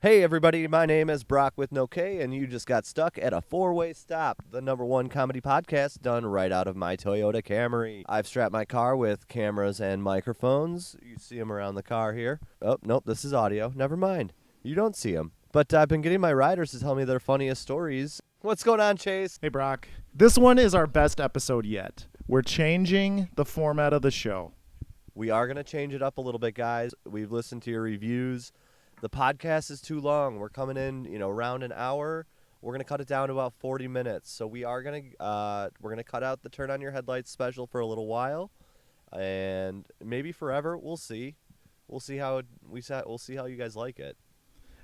Hey everybody, my name is Broc with no K, and you just got stuck at a four-way stop, the #1 comedy podcast done right out of my Toyota Camry. I've strapped my car with cameras and microphones. You see them around the car here. Oh, nope, this is audio. Never mind. You don't see them. But I've been getting my riders to tell me their funniest stories. What's going on, Chase? Hey, Brock. This one is our best episode yet. We're changing the format of the show. We are going to change it up a little bit, guys. We've listened to your reviews. The podcast is too long. We're coming in, around an hour. We're going to cut it down to about 40 minutes. So we're going to cut out the turn on your headlights special for a little while and maybe forever. We'll see. We'll see how you guys like it.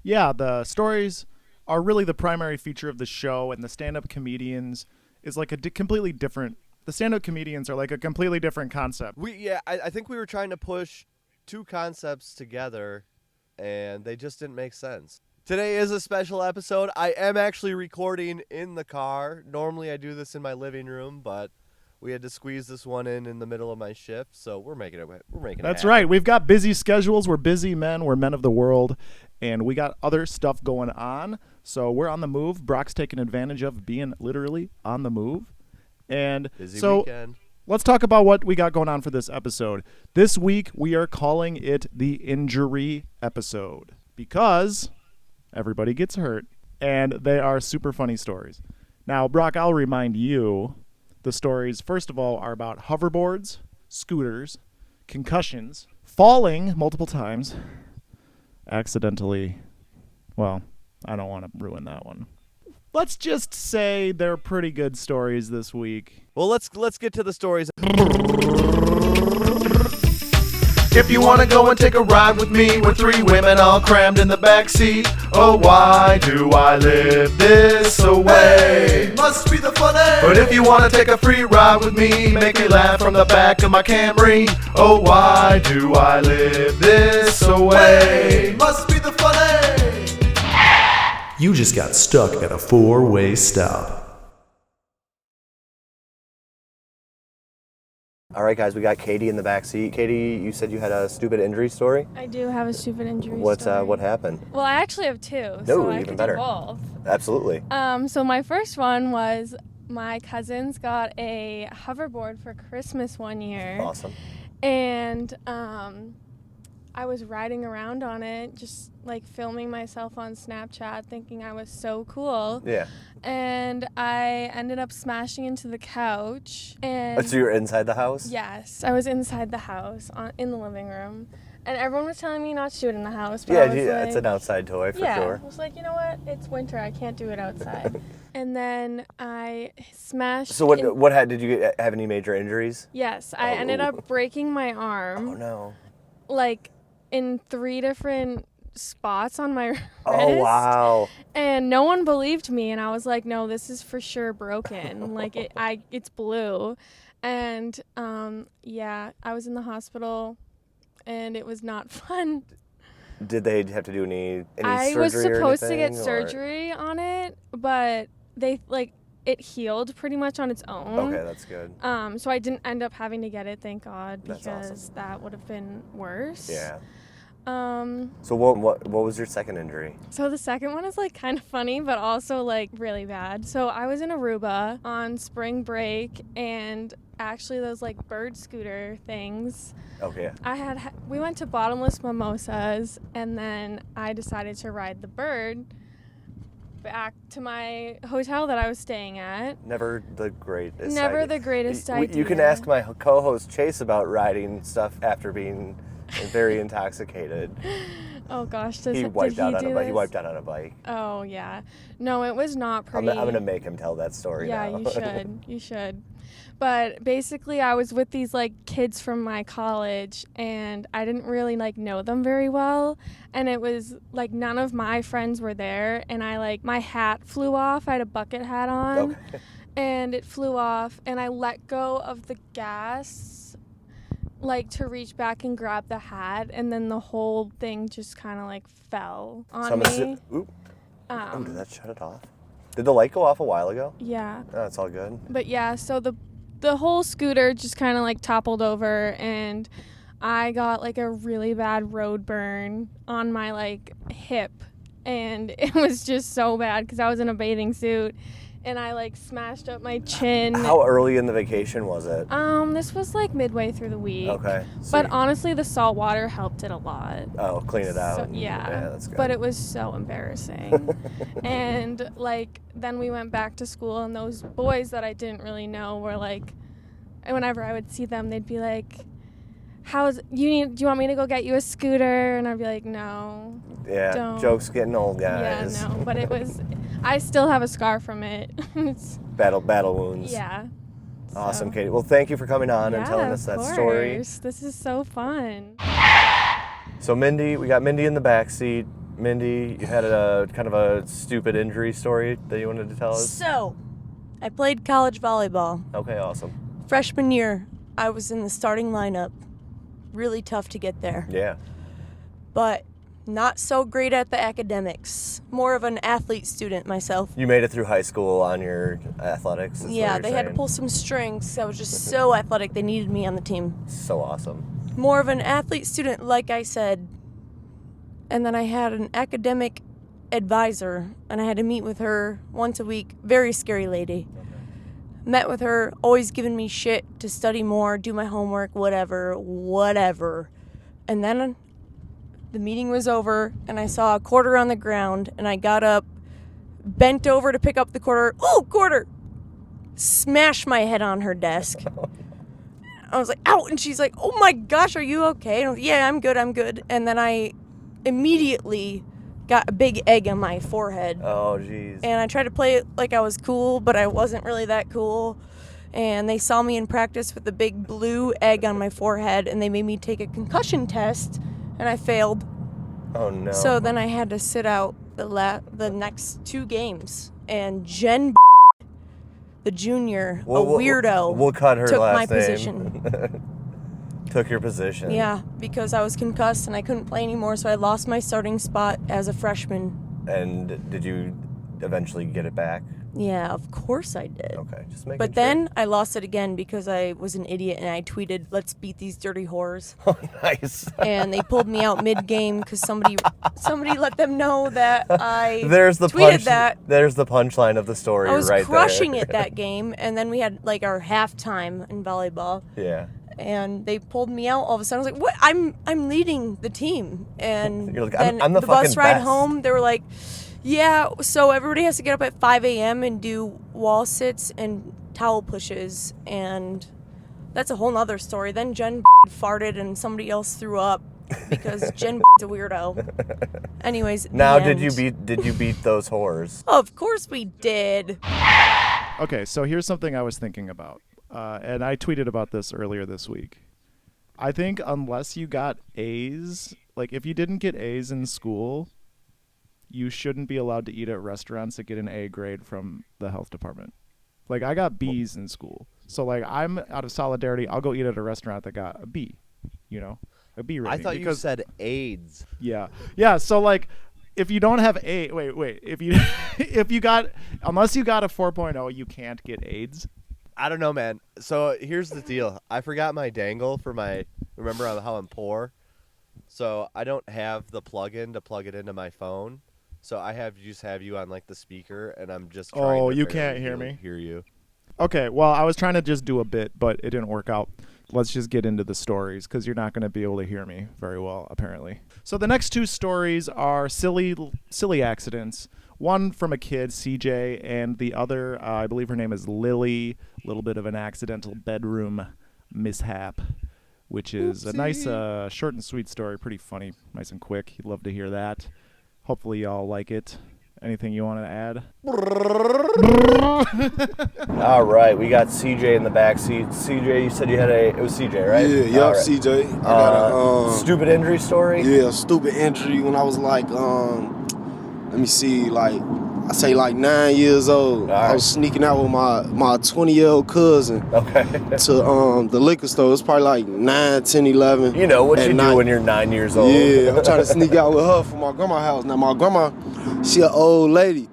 Yeah, the stories are really the primary feature of the show, and the stand-up comedians is like completely different. The stand-up comedians are like a completely different concept. I think we were trying to push two concepts together, and they just didn't make sense. Today is a special episode. I am actually recording in the car. Normally I do this in my living room, but we had to squeeze this one in the middle of my shift, so we're making it That's happen. right. We've got busy schedules. We're busy men. We're men of the world, and we got other stuff going on. So we're on the move. Brock's taking advantage of being literally on the move. And Busy so weekend. Let's talk about what we got going on for this episode. This week, we are calling it the injury episode because everybody gets hurt, and they are super funny stories. Now, Brock, I'll remind you, the stories, first of all, are about hoverboards, scooters, concussions, falling multiple times, accidentally. Well, I don't want to ruin that one. Let's just say they're pretty good stories this week. Well, let's get to the stories. If you wanna go and take a ride with me, we're three women all crammed in the backseat. Oh, why do I live this way? Hey, must be the funny. But if you wanna take a free ride with me, make me laugh from the back of my Camry. Oh, why do I live this way? Hey, must be the funny. You just got stuck at a four-way stop. All right, guys, we got Katie in the back seat. Katie, you said you had a stupid injury story? I do have a stupid injury story. What happened? Well, I actually have two, No, so I even could better. do both. Absolutely. So my first one was my cousins got a hoverboard for Christmas one year. Awesome. And I was riding around on it, just like filming myself on Snapchat, thinking I was so cool. Yeah. And I ended up smashing into the couch. And So you were inside the house? yes, I was inside the house, in the living room. And everyone was telling me not to do it in the house. But Yeah, I was it's like, an outside toy for sure. I was like, you know what? It's winter. I can't do it outside. And then I smashed. So did you have any major injuries? Yes, I ended up breaking my arm. Oh no. Like in 3 different spots on my wrist. Oh wow. And no one believed me, and I was like, no, this is for sure broken. Like it's blue. And I was in the hospital, and it was not fun. Did they have to do any I surgery was supposed to get or surgery on it, but it healed pretty much on its own. Okay, that's good. So I didn't end up having to get it, thank God, That's because awesome. that would have been worse. Yeah. So So what was your second injury? the second one is like kind of funny, but also like really bad. So I was in Aruba on spring break, and actually those like bird scooter things. Okay. We went to Bottomless Mimosas, and then I decided to ride the bird back to my hotel that I was staying at. Never the greatest. Never idea. the greatest idea. You can ask my co-host Chase about riding stuff after being very intoxicated. Oh gosh, He wiped out on a bike. Oh yeah, no, it was not pretty. I'm gonna make him tell that story Yeah, now. you should. You should. But basically, I was with these like kids from my college, and I didn't really like know them very well. And it was like none of my friends were there, and my hat flew off. I had a bucket hat on, Okay. and it flew off, and I let go of the gas, like to reach back and grab the hat, and then the whole thing just kind of like fell on me. Did that shut it off? Did the light go off a while ago? Yeah. Oh, it's all good. But yeah, so the whole scooter just kind of like toppled over, and I got like a really bad road burn on my like hip and it was just so bad because I was in a bathing suit, and I like smashed up my chin. How early in the vacation was it? This was like midway through the week. Okay. But honestly, the salt water helped it a lot. Oh, clean it out. So, yeah, that's good. but it was so embarrassing. And like then we went back to school, and those boys that I didn't really know were like, and whenever I would see them, they'd be like, do you want me to go get you a scooter? And I'd be like, no. Yeah, don't. Jokes getting old, guys. Yeah, no, but it was, I still have a scar from it. Battle wounds. Yeah. Awesome, So. Katie. Well, thank you for coming on and telling us of that story. course. This is so fun. So Mindy, we got Mindy in the backseat. Mindy, you had a kind of a stupid injury story that you wanted to tell us? So, I played college volleyball. Okay, awesome. Freshman year, I was in the starting lineup. Really tough to get there. Yeah. But not so great at the academics. More of an athlete student myself. You made it through high school on your athletics. Is Yeah, what they you're had to saying. pull some strings. I was just so athletic, they needed me on the team. So awesome. More of an athlete student, like I said. And then I had an academic advisor, and I had to meet with her once a week. Very scary lady. Met with her, always giving me shit to study more, do my homework, whatever. And then the meeting was over, and I saw a quarter on the ground, and I got up, bent over to pick up the quarter. Oh, quarter! Smashed my head on her desk. I was like, ow! And she's like, oh my gosh, are you okay? And I was like, yeah, I'm good. And then I immediately got a big egg on my forehead. Oh, jeez. And I tried to play it like I was cool, but I wasn't really that cool. And they saw me in practice with a big blue egg on my forehead, and they made me take a concussion test, and I failed. Oh, no. So then I had to sit out the next 2 games. And Jen, the junior, weirdo, we'll cut her took last my name. position. Took your position. Yeah, because I was concussed and I couldn't play anymore, so I lost my starting spot as a freshman. And did you eventually get it back? Yeah, of course I did. Okay, just making But sure. then I lost it again because I was an idiot and I tweeted, "Let's beat these dirty whores." Oh, nice. And they pulled me out mid-game because somebody let them know that I There's the tweeted that. There's the punchline of the story I was right crushing there. it that game, and then we had like our halftime in volleyball. Yeah. And they pulled me out all of a sudden. I was like, "What? I'm leading the team." And You're like, then I'm the bus fucking ride best. home, they were like, "Yeah, so everybody has to get up at 5 a.m. and do wall sits and towel pushes." And that's a whole nother story. Then Jen farted and somebody else threw up because Jen is a weirdo. Anyways, Now, the did you beat those whores? Of course we did. Okay, so here's something I was thinking about, and I tweeted about this earlier this week. I think unless you got A's, like if you didn't get A's in school, you shouldn't be allowed to eat at restaurants that get an A grade from the health department. Like I got B's in school, so like I'm out of solidarity. I'll go eat at a restaurant that got a B, a B rating. I thought you said AIDS. Yeah. So like, if you don't have if you got unless you got a 4.0, you can't get AIDS. I don't know, man. So here's the deal. I forgot my dangle for my. Remember how I'm poor, so I don't have the plug-in to plug it into my phone. So I just have you on like the speaker, and I'm just trying Oh, to you barely can't hear me? Hear you? Okay, well, I was trying to just do a bit, but it didn't work out. Let's just get into the stories because you're not going to be able to hear me very well, apparently. So the next 2 stories are silly accidents. One from a kid, CJ, and the other, I believe her name is Lily. A little bit of an accidental bedroom mishap, which is a nice, short and sweet story. Pretty funny, nice and quick. You'd love to hear that. Hopefully y'all like it. Anything you want to add? All right, we got CJ in the backseat. CJ, you said you had it was CJ, right? Yeah, All right. CJ. I got a stupid injury story? Yeah, stupid injury when I was like, let me see, like, I say like 9 years old. All right. I was sneaking out with my 20-year-old cousin Okay. to the liquor store. It was probably like 9, 10, 11. You know what at you night. do when you're 9 years old. Yeah, I'm trying to sneak out with her from my grandma's house. Now my grandma, she an old lady.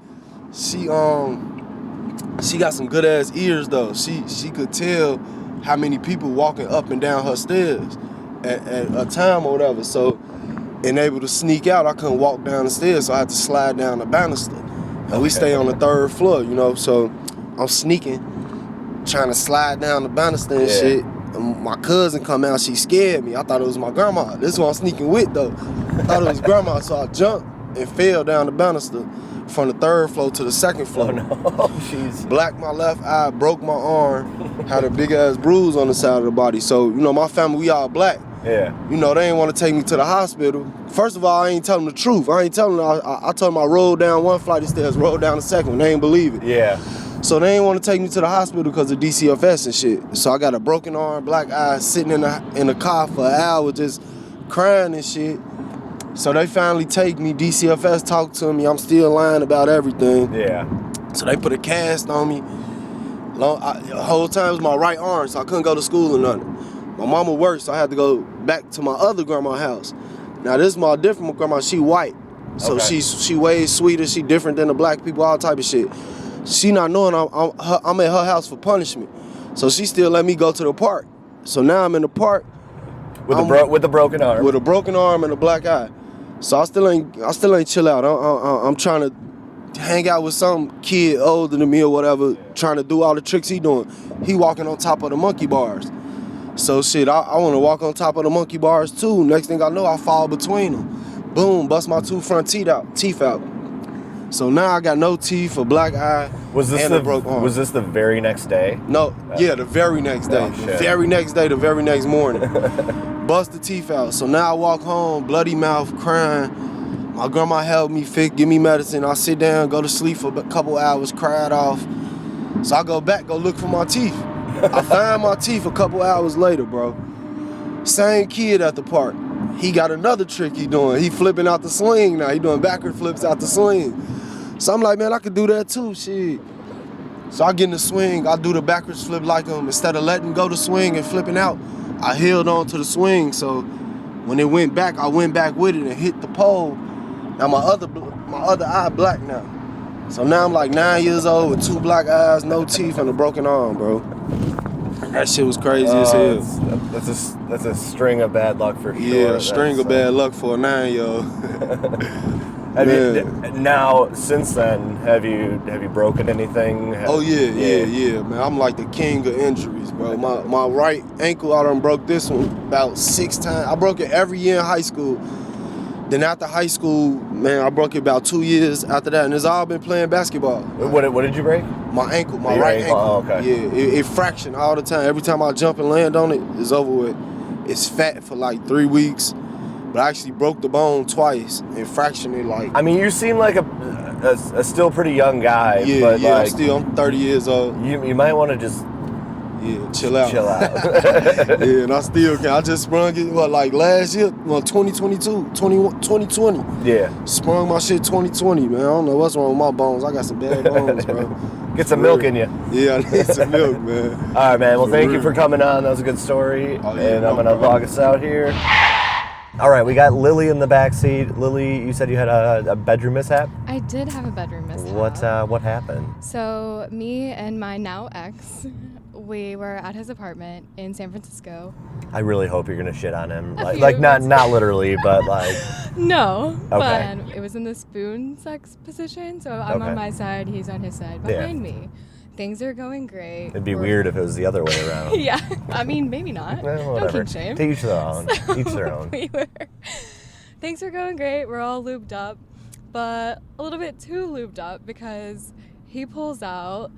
She got some good ass ears though. She could tell how many people walking up and down her stairs at a time or whatever. So and able to sneak out. I couldn't walk down the stairs, so I had to slide down the banister. And we stay on the 3rd floor, you know, so I'm sneaking, trying to slide down the banister and shit. And my cousin come out, she scared me. I thought it was my grandma. This is who I'm sneaking with, though. I thought it was grandma, so I jumped and fell down the banister from the 3rd floor to the 2nd floor. Oh, no. Jeez. Blacked my left eye, broke my arm, had a big-ass bruise on the side of the body. So, you know, my family, we all black. Yeah. You know, they ain't want to take me to the hospital. First of all, I ain't telling them the truth. I ain't telling them. I told them I rolled down one flight of stairs, rolled down the second one. They ain't believe it. Yeah. So they ain't want to take me to the hospital because of DCFS and shit. So I got a broken arm, black eye, sitting in the car for an hour just crying and shit. So they finally take me. DCFS talked to me. I'm still lying about everything. Yeah. So they put a cast on me. The whole time it was my right arm, so I couldn't go to school or nothing. My mama worked, so I had to go back to my other grandma's house. Now this is my different grandma. She white, so she way sweeter. She different than the black people, all type of shit. She not knowing I'm at her house for punishment, so she still let me go to the park. So now I'm in the park with the broken arm. With a broken arm and a black eye. So I still ain't chill out. I'm trying to hang out with some kid older than me or whatever, trying to do all the tricks he doing. He walking on top of the monkey bars. So shit, I want to walk on top of the monkey bars too. Next thing I know, I fall between them. Boom, bust my 2 front teeth out. So now I got no teeth, a black eye, and a broke arm. Was this the very next day? No, the very next day. Oh, the very next day, the very next morning. Bust the teeth out. So now I walk home, bloody mouth, crying. My grandma helped me give me medicine. I sit down, go to sleep for a couple hours, cry it off. So I go back, go look for my teeth. I find my teeth a couple hours later, bro. Same kid at the park. He got another trick he doing. He flipping out the swing now. He doing backward flips out the swing. So I'm like, man, I could do that too, shit. So I get in the swing, I do the backwards flip like him. Instead of letting go the swing and flipping out, I held on to the swing. So when it went back, I went back with it and hit the pole. Now my other eye black now. So now I'm like 9 years old with 2 black eyes, no teeth, and a broken arm, bro. That shit was crazy as hell. That's a string of bad luck for sure. Yeah, a string of bad luck for a 9-year-old. Now, since then, have you broken anything? Yeah, man. I'm like the king of injuries, bro. My right ankle, I done broke this one about 6 times. I broke it every year in high school. Then after high school, man, I broke it about 2 years after that, and it's all been playing basketball. What did you break? My ankle, my right ankle. Oh, okay. Yeah, it fractured all the time. Every time I jump and land on it, it's over with. It's fat for like 3 weeks, but I actually broke the bone twice and fractured it like. I mean, you seem like a still pretty young guy. Yeah, but like, I'm 30 years old. You might want to just. Yeah, chill out. Yeah, and I still can. I just sprung it, like last year? 2020. Yeah. Sprung my shit 2020, man. I don't know what's wrong with my bones. I got some bad bones, bro. Get some milk in you. Yeah, I need some milk, man. All right, man. Well, thank you for coming on. That was a good story. And I'm going to log us out here. All right, we got Lily in the backseat. Lily, you said you had a bedroom mishap? I did have a bedroom mishap. What happened? So me and my now ex, we were at his apartment in San Francisco. I really hope you're gonna shit on him, like not literally, but like. No, okay. But it was in the spoon sex position, so I'm on my side, he's on his side behind me. Things are going great. It'd be weird if it was the other way around. Yeah, I mean maybe not. Well, whatever. Don't kink shame. To each their own. So each their own. Things are going great. We're all lubed up, but a little bit too lubed up because he pulls out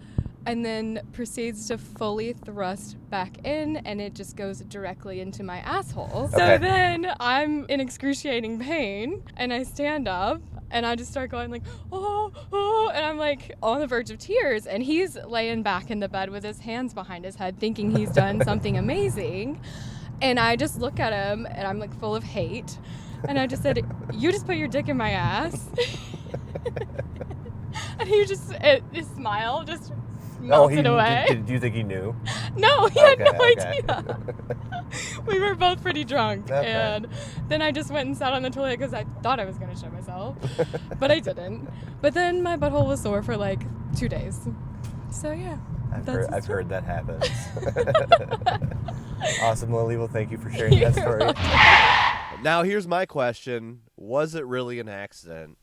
and then proceeds to fully thrust back in, and it just goes directly into my asshole. Okay. So then I'm in excruciating pain, and I stand up, and I just start going like, oh, and I'm like on the verge of tears, and he's laying back in the bed with his hands behind his head thinking he's done something amazing. And I just look at him, and I'm like full of hate, and I just said, you just put your dick in my ass. And he just, his smile just melted away. Do you think he knew? No, he had no idea. We were both pretty drunk, and then I just went and sat on the toilet because I thought I was going to shit myself, but I didn't. But then my butthole was sore for like 2 days. So yeah, I've heard that happens. Awesome, Lily. Well, thank you for sharing that story. Now, here's my question. Was it really an accident?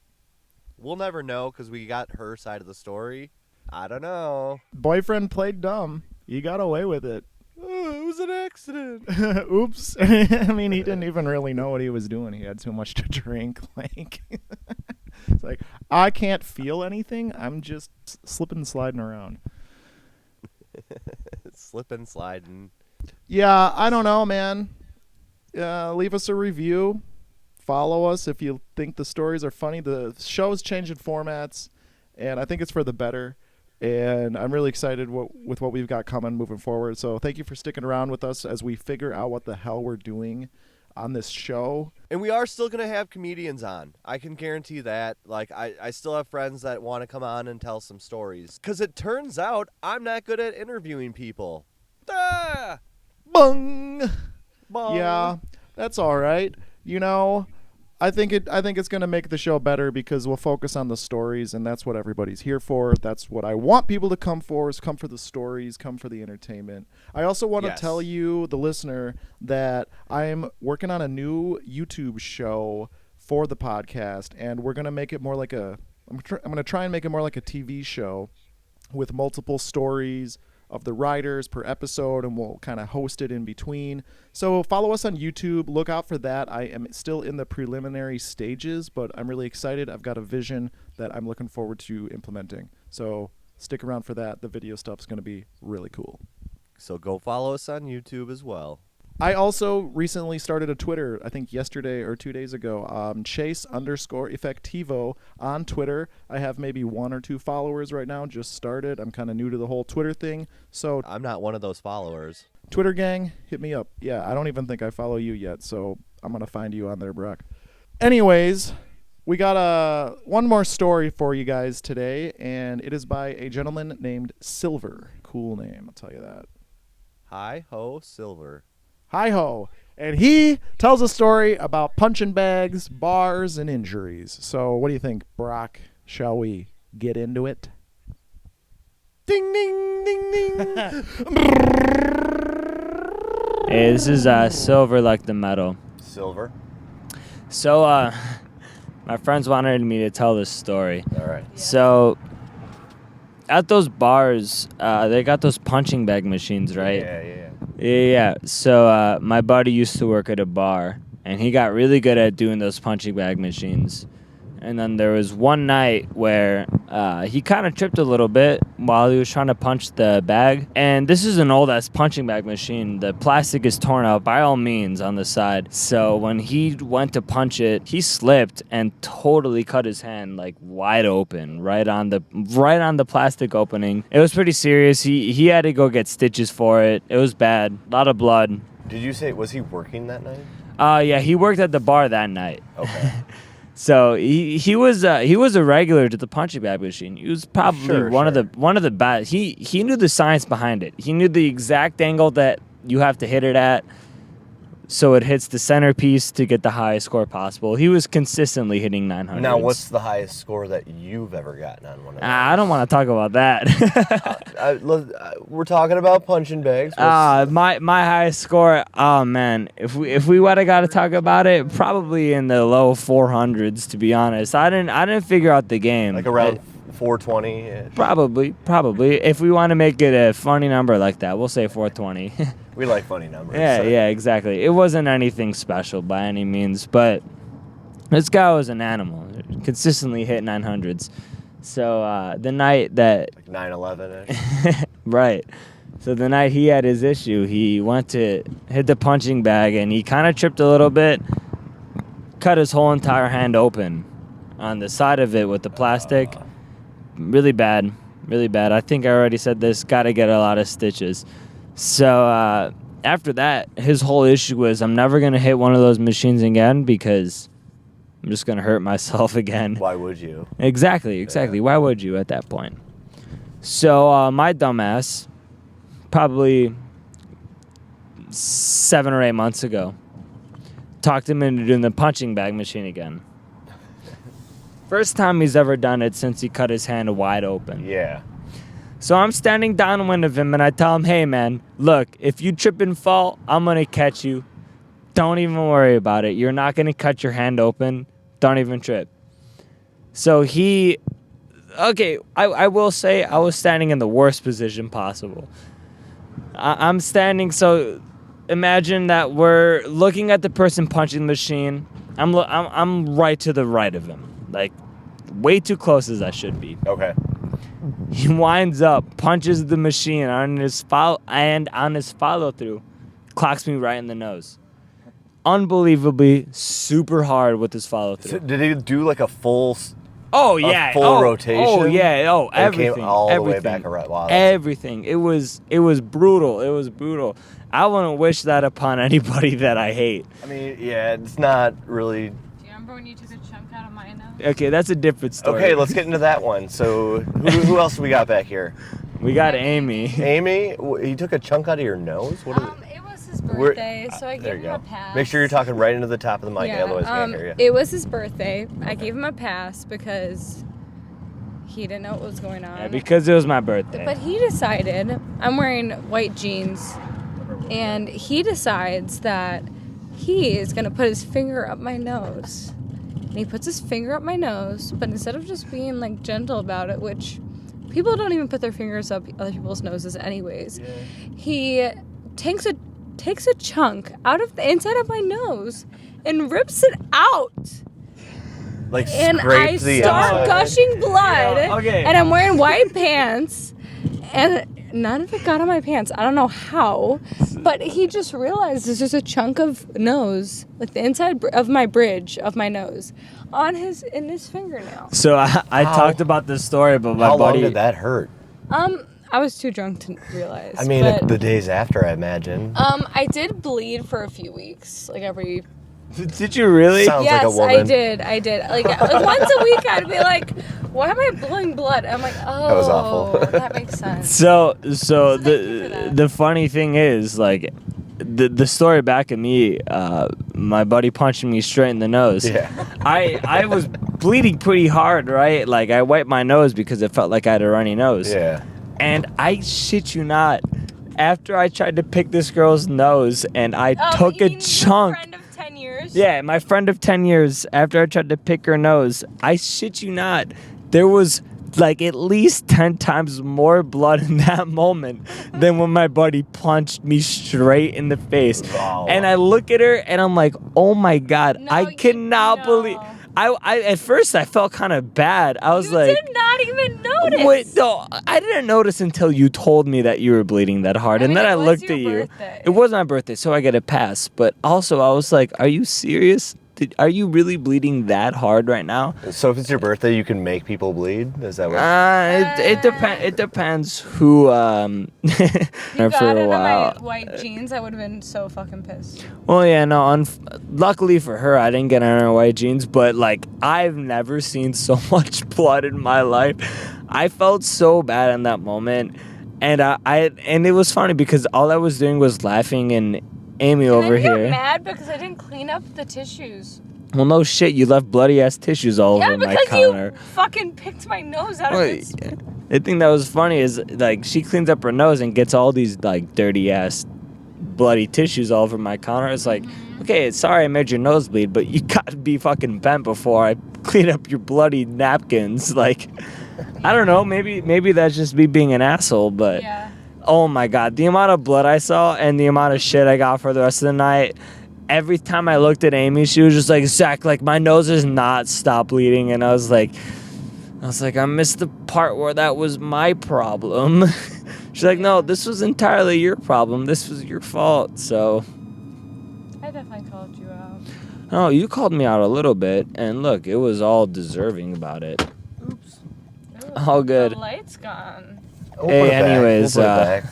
We'll never know because we got her side of the story. I don't know. Boyfriend played dumb. He got away with it. Oh, it was an accident. Oops. I mean, he didn't even really know what he was doing. He had too much to drink. Like, it's like, I can't feel anything. I'm just slipping and sliding around. Slipping, sliding. Yeah, I don't know, man. Leave us a review. Follow us if you think the stories are funny. The show's changing formats, and I think it's for the better. And I'm really excited with what we've got coming moving forward. So thank you for sticking around with us as we figure out what the hell we're doing on this show. And we are still going to have comedians on. I can guarantee that. Like, I still have friends that want to come on and tell some stories. Because it turns out I'm not good at interviewing people. Ah! Bung! Bong. Yeah, that's all right. You know, I think it's going to make the show better because we'll focus on the stories, and that's what everybody's here for. That's what I want people to come for, is come for the stories, come for the entertainment. I also want to tell you, the listener, that I'm working on a new YouTube show for the podcast, and we're going to make it more like I'm going to try and make it more like a TV show with multiple stories of the writers per episode, and we'll kind of host it in between. So follow us on YouTube. Look out for that. I am still in the preliminary stages, but I'm really excited. I've got a vision that I'm looking forward to implementing. So stick around for that. The video stuff's going to be really cool. So go follow us on YouTube as well. I also recently started a Twitter, I think yesterday or 2 days ago, Chase_Effectivo on Twitter. I have maybe 1 or 2 followers right now, just started. I'm kind of new to the whole Twitter thing. So I'm not one of those followers. Twitter gang, hit me up. Yeah, I don't even think I follow you yet, so I'm going to find you on there, Brock. Anyways, we got one more story for you guys today, and it is by a gentleman named Silver. Cool name, I'll tell you that. Hi ho, Silver. Hi-ho. And he tells a story about punching bags, bars, and injuries. So what do you think, Brock? Shall we get into it? Ding, ding, ding, ding. Hey, this is Silver like the metal. Silver. So, my friends wanted me to tell this story. All right. So, at those bars, they got those punching bag machines, right? Yeah. So my buddy used to work at a bar, and he got really good at doing those punching bag machines. And then there was one night where he kind of tripped a little bit while he was trying to punch the bag. And this is an old-ass punching bag machine. The plastic is torn out by all means on the side. So when he went to punch it, he slipped and totally cut his hand like wide open, right on the plastic opening. It was pretty serious. He had to go get stitches for it. It was bad. A lot of blood. Did you say, was he working that night? Yeah, he worked at the bar that night. Okay. So he was a regular to the punching bag machine. He was probably one of the best. He knew the science behind it. He knew the exact angle that you have to hit it at, so it hits the centerpiece to get the highest score possible. He was consistently hitting 900. Now, what's the highest score that you've ever gotten on one of those? I don't want to talk about that. We're talking about punching bags. My highest score. Oh man, if we would have got to talk about it, probably in the low 400s. To be honest, I didn't figure out the game. Like around 420. Probably. If we want to make it a funny number like that, we'll say 420. We like funny numbers. Yeah, exactly. It wasn't anything special by any means, but this guy was an animal. Consistently hit 900s. So the night that... Like 9/11-ish? Right. So the night he had his issue, he went to hit the punching bag, and he kind of tripped a little bit, cut his whole entire hand open on the side of it with the plastic. Really bad. I think I already said this. Got to get a lot of stitches. So after that, his whole issue was, I'm never going to hit one of those machines again because I'm just going to hurt myself again. Why would you? Exactly. Yeah. Why would you at that point? So my dumbass, probably 7 or 8 months ago, talked him into doing the punching bag machine again. First time he's ever done it since he cut his hand wide open. Yeah. So I'm standing downwind of him, and I tell him, hey, man, look, if you trip and fall, I'm going to catch you. Don't even worry about it. You're not going to cut your hand open. Don't even trip. So I will say I was standing in the worst position possible. I'm standing, so imagine that we're looking at the person punching the machine. I'm right to the right of him, like way too close as I should be. Okay. He winds up, punches the machine on his follow through, clocks me right in the nose. Unbelievably super hard with his follow through. So did he do like a full? Oh yeah, full rotation. Oh yeah, And everything, came all everything, the way back around. Wow. everything. It was brutal. It was brutal. I wouldn't wish that upon anybody that I hate. I mean, yeah, it's not really. Do you remember when you took a chunk out of my nose? Okay, that's a different story. Okay, let's get into that one. So, who else we got back here? We got Amy. Amy, he took a chunk out of your nose. What is it? It was his birthday, so I There gave you him a go. pass. Make sure you're talking right into the top of the mic, otherwise I can't hear you. It was his birthday. I gave him a pass because he didn't know what was going on. Yeah, because it was my birthday. But he decided, I'm wearing white jeans, and he decides that he is going to put his finger up my nose. And he puts his finger up my nose, but instead of just being like gentle about it, which people don't even put their fingers up other people's noses anyways, he takes a chunk out of the inside of my nose and rips it out. Like And I scrape the start outside. gushing blood, Yeah, okay. and I'm wearing white pants, and none of it got on my pants. I don't know how, but he just realized there's just a chunk of nose, like the inside of my bridge of my nose, in his fingernail. So I talked about this story, but my How long buddy. did that hurt? I was too drunk to realize. I mean, but, the days after, I imagine. I did bleed for a few weeks, like every. Did you really? Sounds like a Yes, woman. I did. Like once a week, I'd be like, "Why am I blowing blood?" I'm like, "Oh, was awful. That makes sense." So thank you for that. the funny thing is, like, the story back at me, my buddy punching me straight in the nose. Yeah. I was bleeding pretty hard, right? Like, I wiped my nose because it felt like I had a runny nose. Yeah. And I shit you not, after I tried to pick this girl's nose and I took you a mean chunk. Your friend of 10 years? Yeah, my friend of 10 years, after I tried to pick her nose, I shit you not, there was like at least 10 times more blood in that moment than when my buddy punched me straight in the face. Wow. And I look at her and I'm like, oh my God, No, I you- cannot no. believe. I at first I felt kind of bad. I was You like, did not even notice. wait, no, I didn't notice until you told me that you were bleeding that hard. And mean, then it I was looked your at you. birthday. It was my birthday, so I get a pass. But also, I was like, are you serious? Are you really bleeding that hard right now? So if it's your birthday, you can make people bleed? Is that what? It depends who. You for got a it on while. my white jeans, I would have been so fucking pissed. Well, yeah, no. Luckily for her, I didn't get on her white jeans. But like, I've never seen so much blood in my life. I felt so bad in that moment, and and it was funny because all I was doing was laughing and Amy over and then here. You're mad because I didn't clean up the tissues. Well, no shit, you left bloody ass tissues all Yeah, over my because counter. you fucking picked my nose out of Well, it. the thing that was funny is like she cleans up her nose and gets all these like dirty ass bloody tissues all over my counter. It's like, okay, sorry I made your nose bleed, but you gotta be fucking bent before I clean up your bloody napkins. Like, I don't know, maybe that's just me being an asshole, but Yeah. oh my God, the amount of blood I saw and the amount of shit I got for the rest of the night. Every time I looked at Amy, she was just like, Zach, like my nose has not stopped bleeding. And I was like, I missed the part where that was my problem. She's like, no, this was entirely your problem. This was your fault. So, I definitely called you out. oh, you called me out a little bit. And look, it was all deserving about it. Oops. All good. The light's gone. We'll Hey, put it back. anyways, We'll put it back.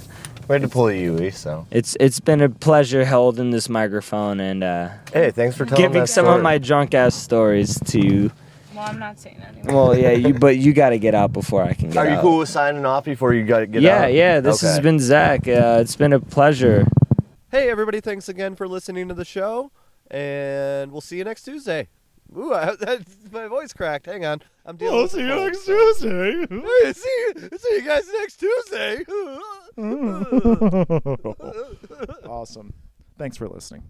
We had to pull a Yui, so. It's been a pleasure holding this microphone and Hey, thanks for telling giving that some story. of my drunk ass stories to you. Well, I'm not saying anymore. Well, yeah, but you got to get out before I can get out. Are you cool with signing off before you get out? Yeah. This has Okay. been Zach. It's been a pleasure. Hey, everybody, thanks again for listening to the show, and we'll see you next Tuesday. Ooh, my voice cracked. Hang on. I'm dealing with the cold, so- Hey, see you guys next Tuesday. Awesome. Thanks for listening.